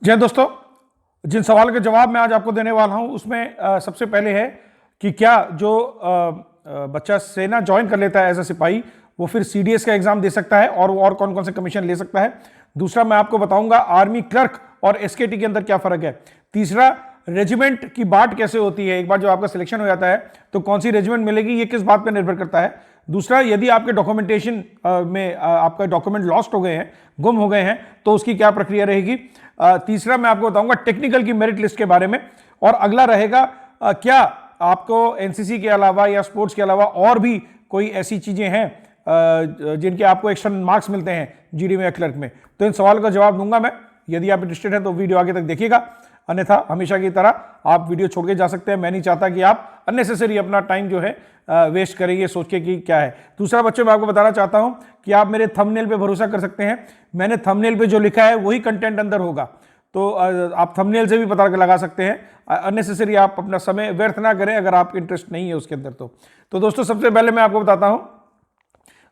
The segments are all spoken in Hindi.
जी हाँ दोस्तों, जिन सवाल के जवाब मैं आज आपको देने वाला हूं उसमें सबसे पहले है कि क्या जो बच्चा सेना ज्वाइन कर लेता है एज अ सिपाही वो फिर सीडीएस का एग्जाम दे सकता है और कौन कौन से कमीशन ले सकता है। दूसरा मैं आपको बताऊंगा आर्मी क्लर्क और एसकेटी के अंदर क्या फर्क है। तीसरा रेजिमेंट की बात कैसे होती है, एक बार जो आपका सिलेक्शन हो जाता है तो कौन सी रेजिमेंट मिलेगी ये किस बात पर निर्भर करता है। दूसरा, यदि आपके डॉक्यूमेंटेशन में आपका डॉक्यूमेंट लॉस्ट हो गए हैं, गुम हो गए हैं, तो उसकी क्या प्रक्रिया रहेगी। तीसरा मैं आपको बताऊंगा टेक्निकल की मेरिट लिस्ट के बारे में। और अगला रहेगा क्या आपको एनसीसी के अलावा या स्पोर्ट्स के अलावा और भी कोई ऐसी चीजें हैं जिनके आपको एक्स्ट्रा मार्क्स मिलते हैं जीडी में या क्लर्क में। तो इन सवाल का जवाब दूंगा मैं। यदि आप इंटरेस्टेड हैं तो वीडियो आगे तक देखिएगा, अन्यथा हमेशा की तरह आप वीडियो छोड़ के जा सकते हैं। मैं नहीं चाहता कि आप अननेसेसरी अपना टाइम जो है वेस्ट करेंगे सोच के कि क्या है। दूसरा बच्चों मैं आपको बताना चाहता हूं कि आप मेरे थंबनेल पे भरोसा कर सकते हैं। मैंने थंबनेल पे जो लिखा है वही कंटेंट अंदर होगा, तो आप थंबनेल से भी पता लगा सकते हैं। अननेसेसरी आप अपना समय व्यर्थ ना करें अगर आपका इंटरेस्ट नहीं है उसके अंदर। तो दोस्तों सबसे पहले मैं आपको बताता हूं,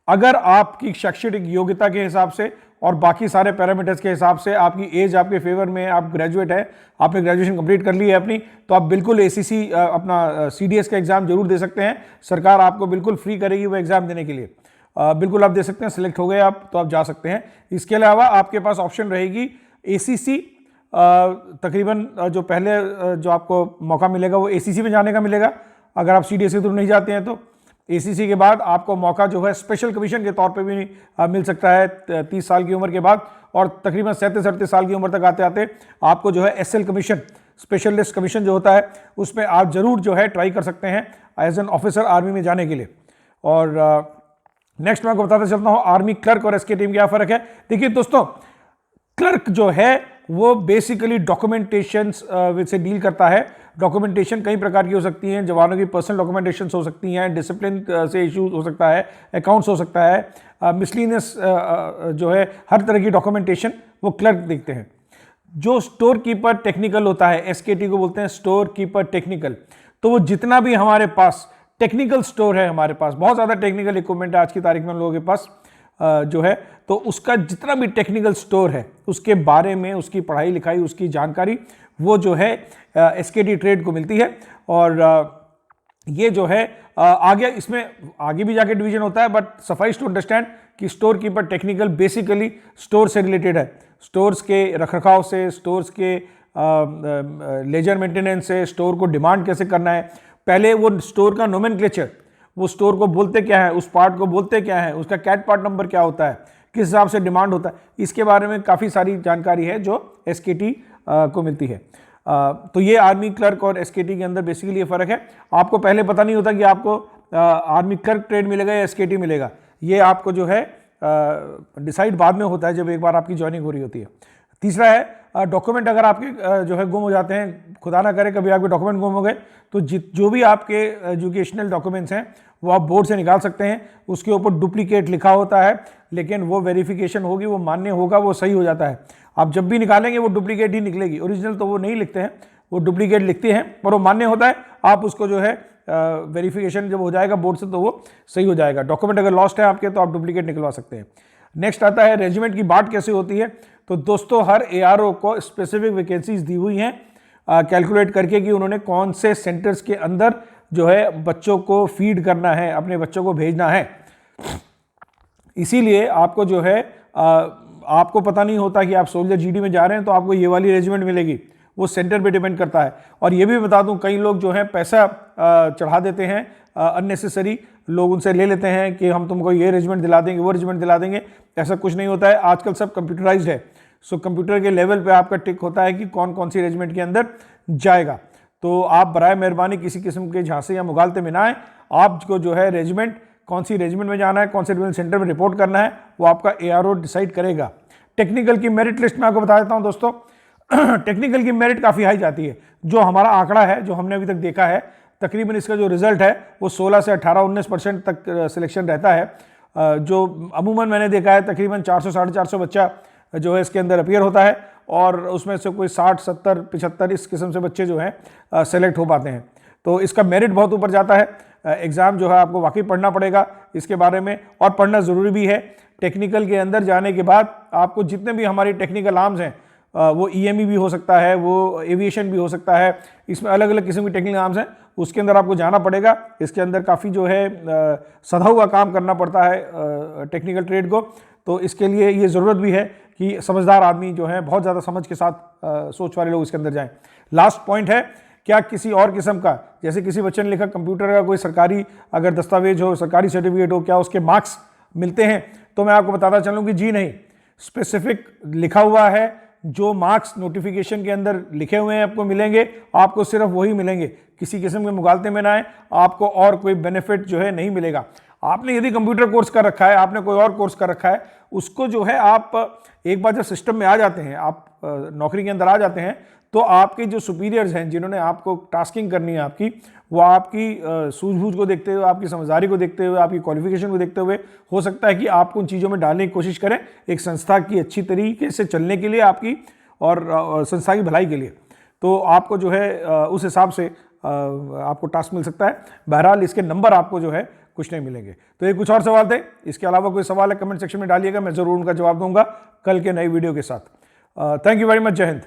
अगर आपकी शैक्षणिक योग्यता के हिसाब से और बाकी सारे पैरामीटर्स के हिसाब से आपकी एज आपके फेवर में, आप ग्रेजुएट है, आपने ग्रेजुएशन कंप्लीट कर ली है अपनी, तो आप बिल्कुल एसीसी अपना सीडीएस का एग्जाम जरूर दे सकते हैं। सरकार आपको बिल्कुल फ्री करेगी वो एग्जाम देने के लिए। बिल्कुल आप दे सकते हैं। सिलेक्ट हो गए आप तो आप जा सकते हैं। इसके अलावा आपके पास ऑप्शन रहेगी एसीसी। तकरीबन जो पहले जो आपको मौका मिलेगा वो एसीसी में जाने का मिलेगा अगर आप सीडीएस के थ्रू नहीं जाते हैं तो। एसीसी के बाद आपको मौका जो है स्पेशल कमीशन के तौर पे भी मिल सकता है 30 साल की उम्र के बाद, और तकरीबन 37-38 साल की उम्र तक आते आते आपको जो है एसएल कमीशन, स्पेशलिस्ट कमीशन जो होता है, उसमें आप जरूर जो है ट्राई कर सकते हैं एज एन ऑफिसर आर्मी में जाने के लिए। और नेक्स्ट मैं आपको बताता चलता हूँ आर्मी क्लर्क और एसके टीम क्या फर्क है। देखिए दोस्तों, क्लर्क जो है वो बेसिकली डॉक्यूमेंटेशन से डील करता है। डॉक्यूमेंटेशन कई प्रकार की हो सकती हैं, जवानों की पर्सनल डॉक्यूमेंटेशन हो सकती हैं, डिसिप्लिन से इश्यूज हो सकता है, अकाउंट्स हो सकता है, मिसलिनियस जो है हर तरह की डॉक्यूमेंटेशन वो क्लर्क देखते हैं। जो स्टोर कीपर टेक्निकल होता है, एसकेटी को बोलते हैं स्टोर कीपर टेक्निकल, तो वो जितना भी हमारे पास टेक्निकल स्टोर है, हमारे पास बहुत ज़्यादा टेक्निकल इक्विपमेंट है आज की तारीख में लोगों के पास जो है, तो उसका जितना भी टेक्निकल स्टोर है उसके बारे में उसकी पढ़ाई लिखाई, उसकी जानकारी वो जो है एसकेटी ट्रेड को मिलती है। और ये जो है आगे इसमें आगे भी जाके डिवीजन होता है, बट सफाइस टू अंडरस्टैंड कि store keeper technical basically store से रिलेटेड है, स्टोर्स के रखरखाव से, स्टोर्स के लेजर मेंटेनेंस से, स्टोर को डिमांड कैसे करना है, पहले वो स्टोर का नोमेनक्लेचर, वो स्टोर को बोलते क्या है, उस पार्ट को बोलते क्या है, उसका कैट पार्ट नंबर क्या होता है, किस हिसाब से डिमांड होता है, इसके बारे में काफ़ी सारी जानकारी है जो एसकेटी को मिलती है। तो ये आर्मी क्लर्क और एसकेटी के अंदर बेसिकली ये फर्क है। आपको पहले पता नहीं होता कि आपको आर्मी क्लर्क ट्रेड मिलेगा या एसकेटी मिलेगा, ये आपको जो है डिसाइड बाद में होता है जब एक बार आपकी ज्वाइनिंग हो रही होती है। तीसरा है डॉक्यूमेंट अगर आपके जो है गुम हो जाते हैं, खुदा ना करे कभी आपके डॉक्यूमेंट गुम हो गए, तो जो भी आपके एजुकेशनल डॉक्यूमेंट्स हैं वो आप बोर्ड से निकाल सकते हैं। उसके ऊपर डुप्लीकेट लिखा होता है, लेकिन वो वेरिफिकेशन होगी, वो मान्य होगा, वो सही हो जाता है। आप जब भी निकालेंगे वो डुप्लीकेट ही निकलेगी, ओरिजिनल तो वो नहीं लिखते हैं, वो डुप्लीकेट लिखते हैं, पर वो मान्य होता है। आप उसको जो है वेरिफिकेशन जब हो जाएगा बोर्ड से तो वो सही हो जाएगा। डॉक्यूमेंट अगर लॉस्ट है आपके तो आप डुप्लीकेट निकलवा सकते हैं। नेक्स्ट आता है रेजिमेंट की बात कैसे होती है। तो दोस्तों हर एआरओ को स्पेसिफिक वैकेंसीज दी हुई हैं कैलकुलेट करके कि उन्होंने कौन से सेंटर्स के अंदर जो है बच्चों को फीड करना है, अपने बच्चों को भेजना है। इसीलिए आपको जो है आपको पता नहीं होता कि आप सोल्जर जीडी में जा रहे हैं तो आपको ये वाली रेजिमेंट मिलेगी, वो सेंटर पे डिपेंड करता है। और ये भी बता दूं, कई लोग जो है पैसा चढ़ा देते हैं, अननेसेसरी लोग उनसे ले लेते हैं कि हम तुमको ये रेजिमेंट दिला देंगे, वो रेजिमेंट दिला देंगे। ऐसा कुछ नहीं होता है, आजकल सब कंप्यूटराइज्ड है। सो कंप्यूटर के लेवल पे आपका टिक होता है कि कौन कौन सी रेजिमेंट के अंदर जाएगा। तो आप बराए मेहरबानी किसी किस्म के झांसे या मुगालते में ना आए। आपको जो है रेजिमेंट, कौन सी रेजिमेंट में जाना है, कौन से रेजिमेंट सेंटर में रिपोर्ट करना है, वो आपका एआरओ डिसाइड करेगा। टेक्निकल की मेरिट लिस्ट में आपको बता देता हूं दोस्तों। टेक्निकल की मेरिट काफ़ी हाई जाती है। जो हमारा आंकड़ा है, जो हमने अभी तक देखा है, तकरीबन इसका जो रिजल्ट है वो 16 से 18-19% तक सिलेक्शन रहता है। जो अमूमन मैंने देखा है तकरीबन 400-450 बच्चा जो है इसके अंदर अपीयर होता है, और उसमें से कोई 60, 70, 75 इस किस्म से बच्चे जो हैं सेलेक्ट हो पाते हैं। तो इसका मेरिट बहुत ऊपर जाता है। एग्ज़ाम जो है आपको वाकई पढ़ना पड़ेगा इसके बारे में, और पढ़ना ज़रूरी भी है। टेक्निकल के अंदर जाने के बाद आपको जितने भी हमारी टेक्निकल आर्म्स हैं वो ईएमई भी हो सकता है, वो एविएशन भी हो सकता है, इसमें अलग अलग किस्म की टेक्निकल आर्म्स हैं, उसके अंदर आपको जाना पड़ेगा। इसके अंदर काफ़ी जो है सधा हुआ काम करना पड़ता है टेक्निकल ट्रेड को, तो इसके लिए ये ज़रूरत भी है कि समझदार आदमी जो है बहुत ज़्यादा समझ के साथ सोच वाले लोग इसके अंदर जाएं। लास्ट पॉइंट है, क्या किसी और किस्म का, जैसे किसी बच्चे ने लिखा कंप्यूटर का कोई सरकारी अगर दस्तावेज हो, सरकारी सर्टिफिकेट हो, क्या उसके मार्क्स मिलते हैं? तो मैं आपको बताता चलूँ कि जी नहीं, स्पेसिफिक लिखा हुआ है, जो मार्क्स नोटिफिकेशन के अंदर लिखे हुए हैं आपको मिलेंगे, आपको सिर्फ वही मिलेंगे, किसी किस्म के मुगालते में ना आए, आपको और कोई बेनिफिट जो है नहीं मिलेगा। आपने यदि कंप्यूटर कोर्स कर रखा है, आपने कोई और कोर्स कर रखा है, उसको जो है आप एक बार जब सिस्टम में आ जाते हैं, आप नौकरी के अंदर आ जाते हैं, तो आपके जो सुपीरियर्स हैं जिन्होंने आपको टास्किंग करनी है आपकी, वो आपकी सूझबूझ को देखते हुए, आपकी समझदारी को देखते हुए, आपकी क्वालिफिकेशन को देखते हुए हो सकता है कि आपको उन चीज़ों में डालने की कोशिश करें एक संस्था की अच्छी तरीके से चलने के लिए आपकी और संस्था की भलाई के लिए। तो आपको जो है उस हिसाब से आपको टास्क मिल सकता है। बहरहाल इसके नंबर आपको जो है कुछ नहीं मिलेंगे। तो ये कुछ और सवाल थे, इसके अलावा कोई सवाल है कमेंट सेक्शन में डालिएगा, मैं ज़रूर उनका जवाब दूंगा कल के नई वीडियो के साथ। थैंक यू वेरी मच, जय हिंद।